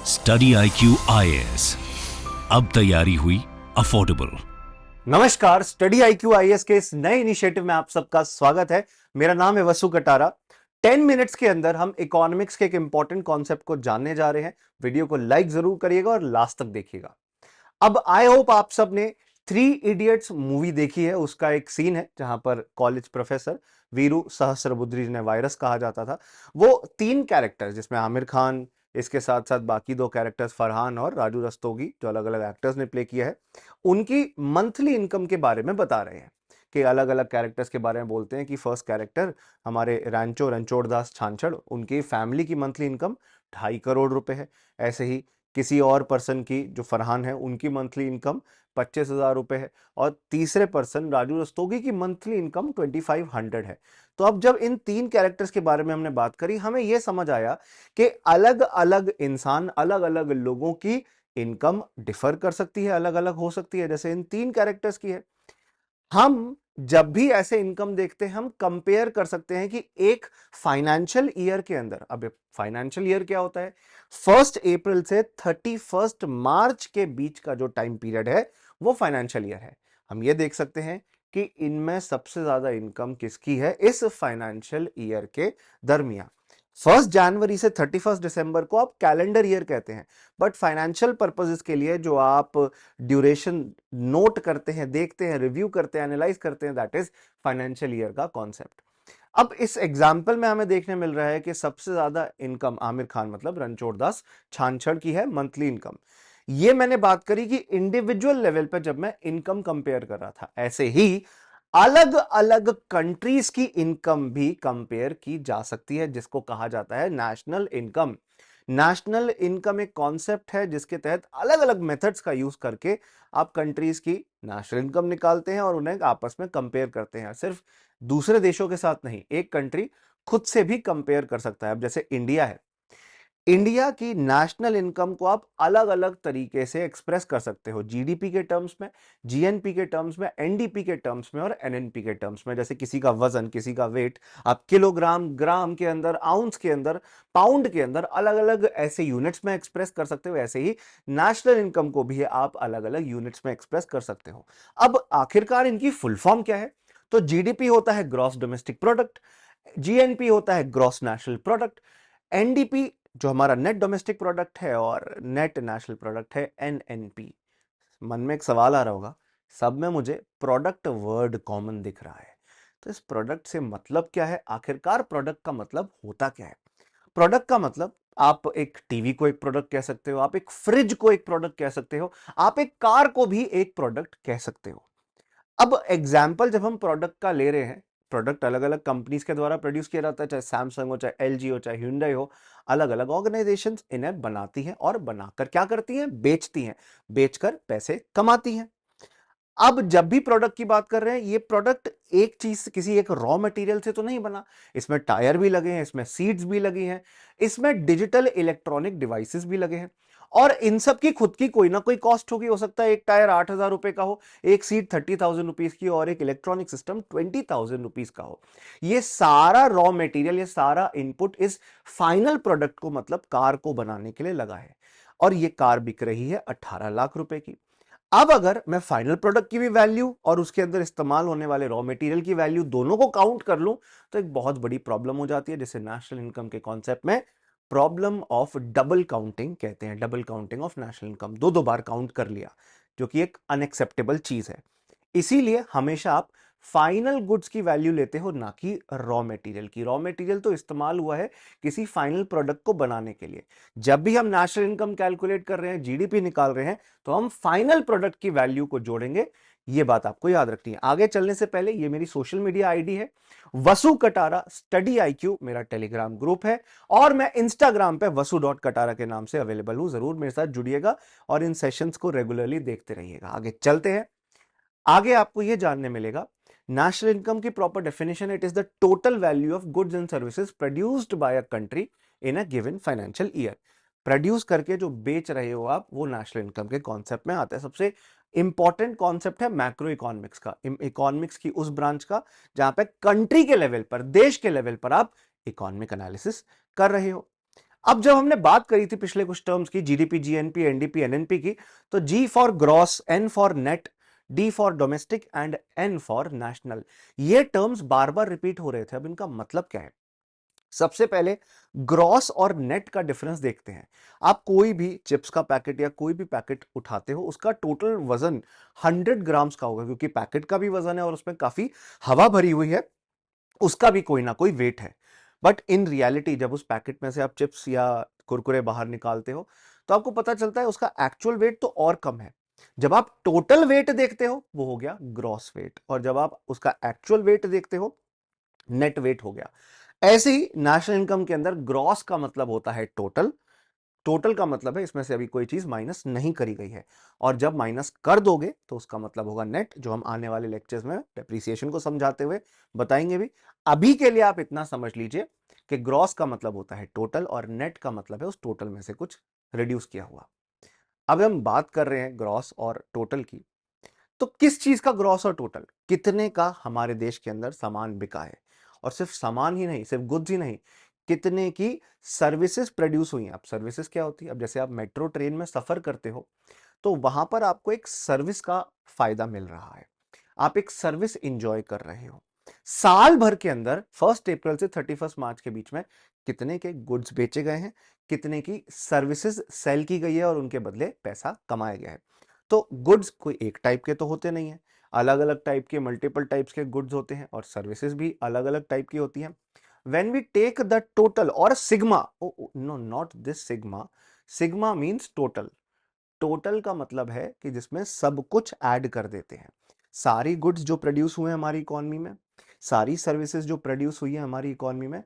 Study IQ IAS, अब तैयारी हुई अफोर्डेबल। नमस्कार, स्टडी IQ IAS के इस नए इनिशिएटिव में आप सबका स्वागत है। मेरा नाम है वसु कटारा। 10 मिनट्स के अंदर हम इकोनॉमिक्स के एक इंपॉर्टेंट कॉन्सेप्ट को जानने जा रहे हैं। वीडियो को लाइक जरूर करिएगा और लास्ट तक देखिएगा। अब आई होप आप सब ने थ्री इडियट्स मूवी देखी है। उसका एक सीन है जहां पर कॉलेज प्रोफेसर वीरू सहस्त्रबुद्धे जिन्हें वायरस कहा जाता था, वो तीन कैरेक्टर्स जिसमें आमिर खान, इसके साथ साथ बाकी दो कैरेक्टर्स फरहान और राजू रस्तोगी जो अलग अलग एक्टर्स ने प्ले किया है, उनकी मंथली इनकम के बारे में बता रहे हैं कि अलग अलग कैरेक्टर्स के बारे में बोलते हैं कि फर्स्ट कैरेक्टर हमारे रणछोड़ दास छांछड़, उनकी फैमिली की मंथली इनकम 2.5 करोड़ रुपए है। ऐसे ही किसी और पर्सन की जो फरहान है उनकी मंथली इनकम 25,000 रुपए है और तीसरे पर्सन राजू रस्तोगी की मंथली इनकम 2500 है। तो अब जब इन तीन कैरेक्टर्स के बारे में हमने बात करी, हमें यह समझ आया कि अलग अलग इंसान, अलग अलग लोगों की इनकम डिफर कर सकती है, अलग अलग हो सकती है, जैसे इन तीन कैरेक्टर्स की है। हम जब भी ऐसे इनकम देखते हैं हम कंपेयर कर सकते हैं कि एक फाइनेंशियल ईयर के अंदर, अब फाइनेंशियल ईयर क्या होता है, 1 अप्रैल से 31 मार्च के बीच का जो टाइम पीरियड है वो फाइनेंशियल ईयर है। हम ये देख सकते हैं कि इनमें सबसे ज्यादा इनकम किसकी है इस फाइनेंशियल ईयर के दरमियान। 1 जनवरी से 31 दिसंबर को आप कैलेंडर ईयर कहते हैं, बट फाइनेंशियल पर्पसेस के लिए जो आप ड्यूरेशन नोट करते हैं, देखते हैं, रिव्यू करते हैं, एनालाइज करते हैं, दैट इज फाइनेंशियल ईयर का कॉन्सेप्ट। अब इस एग्जाम्पल में हमें देखने मिल रहा है कि सबसे ज्यादा इनकम आमिर खान मतलब रणछोड़ दास छांछड़ की है मंथली इनकम। ये मैंने बात करी कि इंडिविजुअल लेवल पर जब मैं इनकम कंपेयर कर रहा था, ऐसे ही अलग अलग कंट्रीज की इनकम भी कंपेयर की जा सकती है, जिसको कहा जाता है नेशनल इनकम। नेशनल इनकम एक कॉन्सेप्ट है जिसके तहत अलग अलग मेथड्स का यूज करके आप कंट्रीज की नेशनल इनकम निकालते हैं और उन्हें आपस में कंपेयर करते हैं। सिर्फ दूसरे देशों के साथ नहीं, एक कंट्री खुद से भी कंपेयर कर सकता है। अब जैसे इंडिया है, इंडिया की नेशनल इनकम को आप अलग अलग तरीके से एक्सप्रेस कर सकते हो, जीडीपी के टर्म्स में, जीएनपी के टर्म्स में, एनडीपी के टर्म्स में और एनएनपी के टर्म्स में। जैसे किसी का वजन, किसी का वेट, आप किलोग्राम, ग्राम के अंदर, आउंस के अंदर, पाउंड के अंदर अलग अलग ऐसे यूनिट्स में एक्सप्रेस कर सकते हो। ऐसे ही नेशनल इनकम को भी आप अलग अलग यूनिट्स में एक्सप्रेस कर सकते हो। अब आखिरकार इनकी फुल फॉर्म क्या है? तो जीडीपी होता है ग्रॉस डोमेस्टिक प्रोडक्ट, जीएनपी होता है ग्रॉस नेशनल प्रोडक्ट, एनडीपी जो हमारा नेट डोमेस्टिक प्रोडक्ट है और नेट नेशनल प्रोडक्ट है एनएनपी। मन में एक सवाल आ रहा होगा, सब में मुझे प्रोडक्ट वर्ड कॉमन दिख रहा है, तो इस प्रोडक्ट से मतलब क्या है? आखिरकार प्रोडक्ट का मतलब होता क्या है? प्रोडक्ट का मतलब, आप एक टीवी को एक प्रोडक्ट कह सकते हो, आप एक फ्रिज को एक प्रोडक्ट कह सकते हो, आप एक कार को भी एक प्रोडक्ट कह सकते हो। अब एग्जाम्पल जब हम प्रोडक्ट का ले रहे हैं, प्रोडक्ट अलग अलग कंपनीज के द्वारा प्रोड्यूस किया जाता है, चाहे सैमसंग हो, चाहे एलजी हो, चाहे hyundai हो, अलग अलग ऑर्गेनाइजेशंस इन्हें बनाती हैं और बनाकर क्या करती हैं? बेचती हैं, बेचकर पैसे कमाती हैं। अब जब भी प्रोडक्ट की बात कर रहे हैं, ये प्रोडक्ट एक चीज, किसी एक रॉ मटेरियल से तो नहीं बना। इसमें टायर भी लगे हैं, इसमें सीड्स भी लगी हैं, इसमें डिजिटल इलेक्ट्रॉनिक डिवाइसेस भी लगे हैं और इन सब की खुद की कोई ना कोई कॉस्ट होगी। हो सकता है एक टायर 8,000 रुपए का हो, एक सीट 30,000 रुपीज की और एक इलेक्ट्रॉनिक सिस्टम 20,000 रुपीज का हो। ये सारा रॉ मटेरियल, ये सारा इनपुट इस फाइनल प्रोडक्ट को, मतलब कार को बनाने के लिए लगा है और ये कार बिक रही है 18 लाख रुपए की। अब अगर मैं फाइनल प्रोडक्ट की भी वैल्यू और उसके अंदर इस्तेमाल होने वाले रॉ मटेरियल की वैल्यू दोनों को काउंट कर लूं, तो एक बहुत बड़ी प्रॉब्लम हो जाती है, जिसे नेशनल इनकम के कॉन्सेप्ट में प्रॉब्लम ऑफ डबल काउंटिंग कहते हैं। Double counting of national income, दो दो बार काउंट कर लिया, जो कि एक अनएक्सेप्टेबल चीज है। इसीलिए हमेशा आप फाइनल गुड्स की वैल्यू लेते हो, ना कि रॉ मटेरियल की। रॉ मटेरियल तो इस्तेमाल हुआ है किसी फाइनल प्रोडक्ट को बनाने के लिए। जब भी हम नेशनल इनकम कैलकुलेट कर रहे हैं, जीडीपी निकाल रहे हैं, तो हम फाइनल प्रोडक्ट की वैल्यू को जोड़ेंगे। ये बात आपको याद रखनी है। आगे चलने से पहले, ये मेरी सोशल मीडिया आईडी है, वसु कटारा स्टडी IQ मेरा टेलीग्राम ग्रुप है और मैं इंस्टाग्राम पे वसु.कटारा के नाम से अवेलेबल हूं। जरूर मेरे साथ जुड़िएगा और इन सेशंस को रेगुलरली देखते रहिएगा। आगे चलते हैं। आगे आपको यह जानने मिलेगा नेशनल इनकम की proper definition. It is the total value of goods and services produced by a country in a given financial year. Produce करके जो बेच रहे हो आप, वो नेशनल इनकम के कॉन्सेप्ट में आता है। सबसे इंपॉर्टेंट कॉन्सेप्ट है मैक्रो इकोनॉमिक्स का, इकोनॉमिक्स की उस ब्रांच का जहां पे कंट्री के लेवल पर, देश के लेवल पर आप इकोनॉमिक एनालिसिस कर रहे हो। अब जब हमने बात करी थी पिछले कुछ टर्म्स की, जीडीपी, जीएनपी, एनडीपी, एनएनपी की, तो G for gross, N for net, D for domestic and N for national, ये टर्म्स बार बार रिपीट हो रहे थे। अब इनका मतलब क्या है? सबसे पहले ग्रॉस और नेट का डिफरेंस देखते हैं। आप कोई भी चिप्स का पैकेट या कोई भी पैकेट उठाते हो, उसका टोटल वजन 100 ग्राम्स का होगा, क्योंकि पैकेट का भी वजन है और उसमें काफी हवा भरी हुई है, उसका भी कोई ना कोई वेट है। बट इन रियलिटी जब उस पैकेट में से आप चिप्स या कुरकुरे बाहर निकालते हो, तो आपको पता चलता है उसका एक्चुअल वेट तो और कम है। जब आप टोटल वेट देखते हो, वो हो गया ग्रॉस वेट, और जब आप उसका एक्चुअल वेट देखते हो, नेट वेट हो गया। ऐसे ही नेशनल इनकम के अंदर ग्रॉस का मतलब होता है टोटल, टोटल का मतलब है इसमें से अभी कोई चीज माइनस नहीं करी गई है, और जब माइनस कर दोगे तो उसका मतलब होगा नेट, जो हम आने वाले लेक्चर्स में डेप्रिसिएशन को समझाते हुए बताएंगे भी। अभी के लिए आप इतना समझ लीजिए कि ग्रॉस का मतलब होता है टोटल, और नेट का मतलब है उस टोटल में से कुछ रिड्यूस किया हुआ। अब हम बात कर रहे हैं ग्रॉस और टोटल की, तो किस चीज का ग्रॉस और टोटल, कितने का हमारे देश के अंदर सामान बिका है, और सिर्फ सामान ही नहीं, सिर्फ गुड्स ही नहीं, कितने की सर्विसेज प्रोड्यूस हुई हैं। अब सर्विसेज क्या होती है? अब जैसे आप मेट्रो ट्रेन में सफर करते हो, तो वहां पर आपको एक सर्विस का फायदा मिल रहा है, आप एक सर्विस इंजॉय कर रहे हो। साल भर के अंदर 1 अप्रैल से 31 मार्च के बीच में कितने के गुड्स बेचे गए हैं, कितने की सर्विसेज सेल की गई है और उनके बदले पैसा कमाया गया है। तो गुड्स कोई एक टाइप के तो होते नहीं है, अलग अलग टाइप के, मल्टीपल टाइप्स के गुड्स होते हैं, और सर्विसेज भी अलग अलग टाइप की होती हैं। when we take the total or sigma, no, not this sigma, sigma means total, total का मतलब है कि जिसमें सब कुछ ऐड कर देते हैं, सारी गुड्स जो प्रोड्यूस हुए हैं हमारी इकोनॉमी में, सारी सर्विसेज जो प्रोड्यूस हुई है हमारी इकोनॉमी में,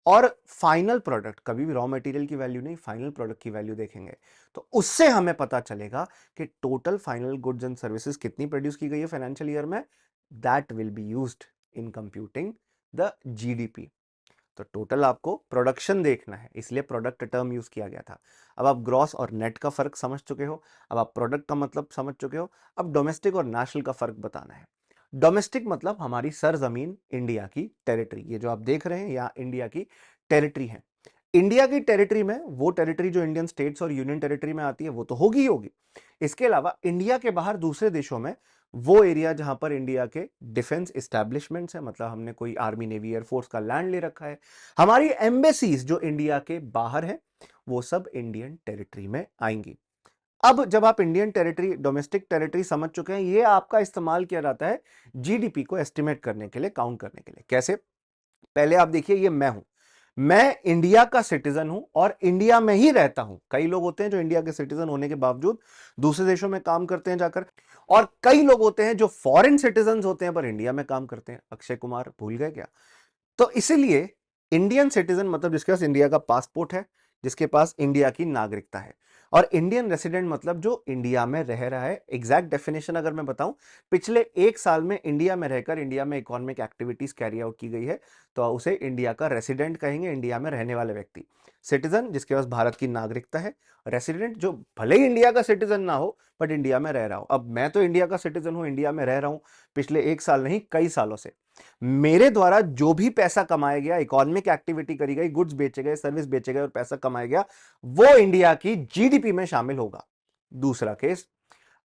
और फाइनल प्रोडक्ट, कभी भी रॉ मटेरियल की वैल्यू नहीं, फाइनल प्रोडक्ट की वैल्यू देखेंगे, तो उससे हमें पता चलेगा कि total final goods and services कितनी प्रोड्यूस की गई है फाइनेंशियल ईयर में। That will be used in computing the GDP. तो टोटल आपको प्रोडक्शन देखना है, इसलिए प्रोडक्ट टर्म यूज किया गया था। अब आप ग्रॉस और नेट का फर्क समझ चुके हो, अब आप प्रोडक्ट का मतलब समझ चुके हो, अब डोमेस्टिक और नेशनल का फर्क बताना है। डोमेस्टिक मतलब हमारी सरजमीन, इंडिया की टेरिटरी, ये जो आप देख रहे हैं यहाँ इंडिया की टेरिटरी है। इंडिया की टेरिटरी में वो टेरिटरी जो इंडियन स्टेट्स और यूनियन टेरिटरी में आती है वो तो होगी ही होगी। इसके अलावा इंडिया के बाहर दूसरे देशों में वो एरिया जहां पर इंडिया के डिफेंस एस्टैब्लिशमेंट्स है, मतलब हमने कोई आर्मी, नेवी, एयरफोर्स का लैंड ले रखा है, हमारी एम्बेसीज जो इंडिया के बाहर है, वो सब इंडियन टेरिटरी में आएंगी। अब जब आप इंडियन टेरिटरी, डोमेस्टिक टेरिटरी समझ चुके हैं, ये आपका इस्तेमाल किया जाता है जीडीपी को एस्टिमेट करने के लिए, काउंट करने के लिए। कैसे? पहले आप देखिए, ये मैं इंडिया का सिटीजन हूं और इंडिया में ही रहता हूं। कई लोग होते हैं जो इंडिया के सिटीजन होने के बावजूद दूसरे देशों में काम करते हैं जाकर, और कई लोग होते हैं जो फॉरेन सिटीजन होते हैं पर इंडिया में काम करते हैं। अक्षय कुमार भूल गए क्या? तो इसीलिए इंडियन सिटीजन मतलब जिसके पास इंडिया का पासपोर्ट है, जिसके पास इंडिया की नागरिकता है, और इंडियन रेसिडेंट मतलब जो इंडिया में रह रहा है। एग्जैक्ट डेफिनेशन अगर मैं बताऊं, पिछले 1 साल में इंडिया में रहकर इंडिया में इकोनॉमिक एक्टिविटीज कैरी आउट की गई है, तो उसे इंडिया का रेसिडेंट कहेंगे, इंडिया में रहने वाले व्यक्ति। सिटीजन जिसके पास भारत की नागरिकता है, रेसिडेंट जो भले ही इंडिया का सिटीजन ना हो बट इंडिया में रह रहा हो। अब मैं तो इंडिया का सिटीजन हूं, इंडिया में रह रहा हूं पिछले 1 साल नहीं, कई सालों से। मेरे द्वारा जो भी पैसा कमाया गया, इकोनॉमिक एक्टिविटी करी गई, गुड्स बेचे गए, सर्विस बेचे गए और पैसा कमाया गया, वो इंडिया की जीडीपी में शामिल होगा। दूसरा केस,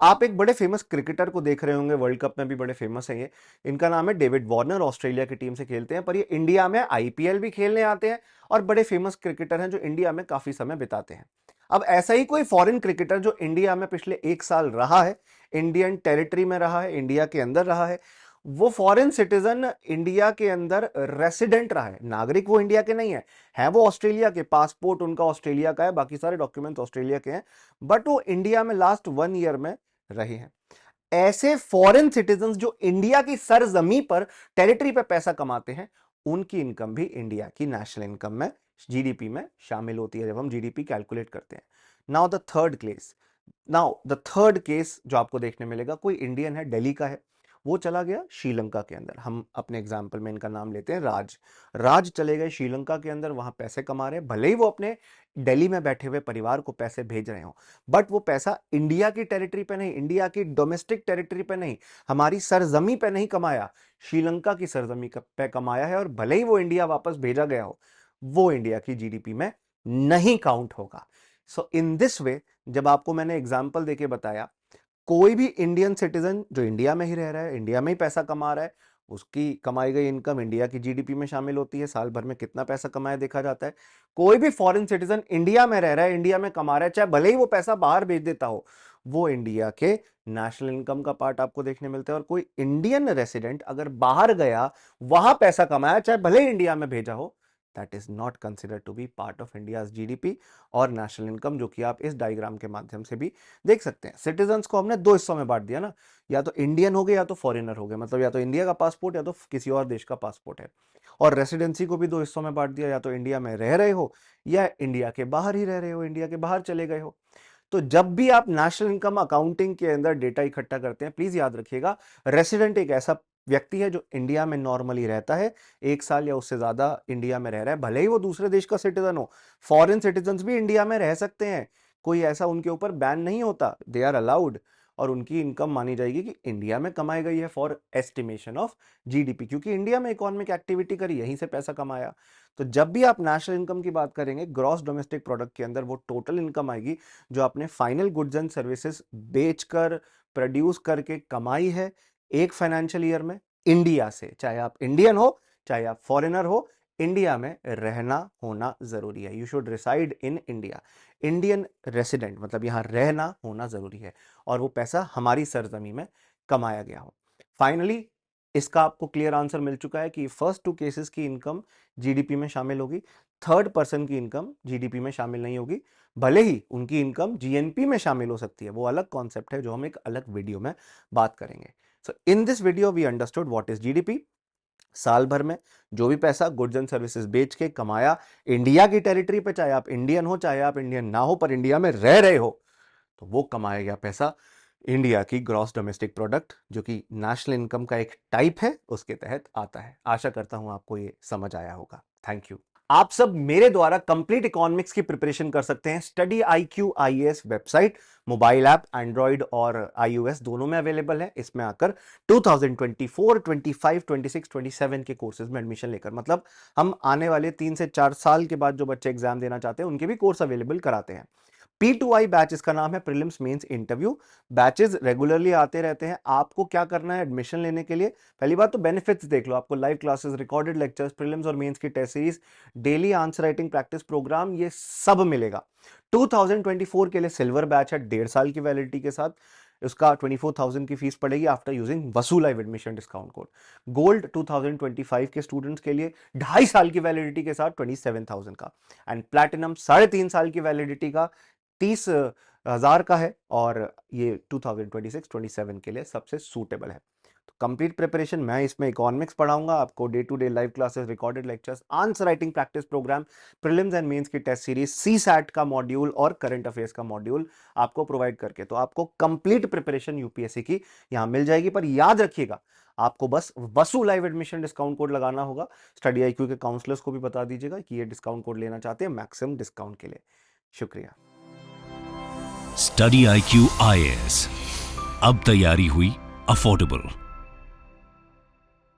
आप एक बड़े फेमस क्रिकेटर को देख रहे होंगे, वर्ल्ड कप में भी बड़े फेमस है ये, इनका नाम है डेविड वार्नर, ऑस्ट्रेलिया की टीम से खेलते हैं, पर ये इंडिया में आईपीएल भी खेलने आते हैं, और बड़े फेमस क्रिकेटर हैं जो इंडिया में काफी समय बिताते हैं। अब ऐसा ही कोई फॉरेन क्रिकेटर जो इंडिया में पिछले 1 साल रहा है, इंडियन टेरिटरी में रहा है, इंडिया के अंदर रहा है, वो फॉरेन सिटीजन इंडिया के अंदर रेसिडेंट रहा है, नागरिक वो इंडिया के नहीं है वो ऑस्ट्रेलिया के, पासपोर्ट उनका ऑस्ट्रेलिया का है, बाकी सारे डॉक्यूमेंट्स ऑस्ट्रेलिया के हैं, बट वो इंडिया में लास्ट 1 ईयर में रहे हैं। ऐसे फॉरेन सिटीजन जो इंडिया की सरजमी पर, टेरिटरी पर पैसा कमाते हैं, उनकी इनकम भी इंडिया की नेशनल इनकम में, जीडीपी में शामिल होती है जब हम जीडीपी कैलकुलेट करते हैं। नाउ द थर्ड केस जो आपको देखने मिलेगा, कोई इंडियन है, दिल्ली का है, वो चला गया श्रीलंका के अंदर। हम अपने एग्जाम्पल में इनका नाम लेते हैं राज चले गए श्रीलंका के अंदर, वहां पैसे कमा रहे हैं, भले ही वो अपने दिल्ली में बैठे हुए परिवार को पैसे भेज रहे हो, बट वो पैसा इंडिया की टेरिटरी पे नहीं, इंडिया की डोमेस्टिक टेरिटरी पे नहीं, हमारी सरजमी पे नहीं कमाया, श्रीलंका की सरजमी पे कमाया है, और भले ही वो इंडिया वापस भेजा गया हो, वो इंडिया की जीडीपी में नहीं काउंट होगा। सो इन दिस वे, जब आपको मैंने एग्जाम्पल देके बताया, कोई भी इंडियन सिटीजन जो इंडिया में ही रह रहा है, इंडिया में ही पैसा कमा रहा है, उसकी कमाई गई इनकम इंडिया की जीडीपी में शामिल होती है, साल भर में कितना पैसा कमाया देखा जाता है। कोई भी फॉरेन सिटीजन इंडिया में रह रहा है, इंडिया में कमा रहा है, चाहे भले ही वो पैसा बाहर भेज देता हो, वो इंडिया के नेशनल इनकम का पार्ट आपको देखने मिलता है। और कोई इंडियन रेसिडेंट अगर बाहर गया, वहां पैसा कमाया, चाहे भले ही इंडिया में भेजा हो, that is not considered to be part of India's GDP और नेशनल इनकम, जो कि आप इस डायग्राम के माध्यम से भी देख सकते हैं। सिटीजन्स को हमने दो हिस्सों में बांट दिया ना, या तो इंडियन हो गए या तो फॉरेनर हो गए, मतलब या तो इंडिया का पासपोर्ट या तो किसी और देश का पासपोर्ट है। और रेसिडेंसी को भी दो हिस्सों में बांट दिया, या तो इंडिया में रह रहे हो या इंडिया के बाहर ही रह रहे हो, इंडिया के बाहर चले गए हो। तो जब भी आप नेशनल इनकम अकाउंटिंग के अंदर डेटा इकट्ठा करते हैं, प्लीज याद रखिएगा, रेसिडेंट एक ऐसा व्यक्ति है जो इंडिया में नॉर्मली रहता है, 1 साल या उससे ज्यादा इंडिया में रह रहा है, भले ही वो दूसरे देश का सिटीजन हो। फॉरेन सिटीजन भी इंडिया में रह सकते हैं, कोई ऐसा उनके ऊपर बैन नहीं होता, दे आर अलाउड, और उनकी इनकम मानी जाएगी कि इंडिया में कमाई गई है फॉर एस्टिमेशन ऑफ जीडीपी, क्योंकि इंडिया में इकोनॉमिक एक्टिविटी करी, यहीं से पैसा कमाया। तो जब भी आप नेशनल इनकम की बात करेंगे, ग्रॉस डोमेस्टिक प्रोडक्ट के अंदर वो टोटल इनकम आएगी जो आपने फाइनल गुड्स एंड सर्विसेज बेचकर, प्रोड्यूस करके कमाई है एक फाइनेंशियल ईयर में इंडिया से। चाहे आप इंडियन हो, चाहे आप फॉरेनर हो, इंडिया में रहना होना जरूरी है। You should reside in India. Indian resident मतलब यहां रहना होना जरूरी है, और वो पैसा हमारी सरजमी में कमाया गया हो। फाइनली इसका आपको क्लियर आंसर मिल चुका है कि फर्स्ट 2 केसेस की इनकम जीडीपी में शामिल होगी, थर्ड पर्सन की इनकम जीडीपी में शामिल नहीं होगी, भले ही उनकी इनकम जीएनपी में शामिल हो सकती है, वो अलग कॉन्सेप्ट है जो हम एक अलग वीडियो में बात करेंगे। So in this video we understood what is GDP. साल भर में जो भी पैसा गुड्स एंड सर्विसेज बेच के कमाया इंडिया की टेरिटरी पे, चाहे आप इंडियन हो चाहे आप इंडियन ना हो, पर इंडिया में रह रहे हो, तो वो कमाया गया पैसा इंडिया की ग्रॉस डोमेस्टिक प्रोडक्ट, जो कि नेशनल इनकम का एक टाइप है, उसके तहत आता है। आशा करता हूं आपको ये समझ आया होगा। Thank you. आप सब मेरे द्वारा कंप्लीट इकोनॉमिक्स की प्रिपरेशन कर सकते हैं। Study IQ IAS website, mobile app Android और iOS दोनों में अवेलेबल है। इसमें आकर 2024, 25, 26, 27 के कोर्सेज में एडमिशन लेकर, मतलब हम आने वाले 3 से 4 साल के बाद जो बच्चे एग्जाम देना चाहते हैं उनके भी कोर्स अवेलेबल कराते हैं। P2I बैच इसका नाम है, prelims mains interview. Batches regularly आते रहते हैं। आपको क्या करना है एडमिशन लेने के लिए? पहली बात तो बेनिफिट्स देख लो, आपको live classes, recorded lectures, prelims और मेंस की test series, daily answer writing practice programme, ये सब मिलेगा। 2024 के लिए सिल्वर बैच है 1.5 साल की वैलिडिटी के साथ, उसका 24,000 की फीस पड़ेगी आफ्टर यूजिंग वसू live admission discount code. Gold 2025 के स्टूडेंट्स के लिए 2.5 साल की वैलिडिटी के साथ 27,000 का, एंड प्लैटिनम 3.5 साल की वैलिडिटी का 30,000 का है, और ये 2026-27 के लिए सबसे सूटेबल है। तो कंप्लीट प्रिपरेशन मैं इसमें इकोनॉमिक्स पढ़ाऊंगा आपको, day to day live classes, recorded lectures, answer writing practice programme, prelims and mains की टेस्ट सीरीज, CSAT का मॉड्यूल और करंट अफेयर्स का मॉड्यूल आपको प्रोवाइड करके, तो आपको कंप्लीट प्रिपरेशन यूपीएससी की यहां मिल जाएगी। पर याद रखिएगा, आपको बस वसू लाइव एडमिशन डिस्काउंट कोड लगाना होगा। स्टडी IQ के काउंसलर्स को भी बता दीजिएगा कि ये डिस्काउंट कोड लेना चाहते हैं मैक्सिमम डिस्काउंट के लिए। शुक्रिया। स्टडी IQ IAS, अब तैयारी हुई अफोर्डेबल।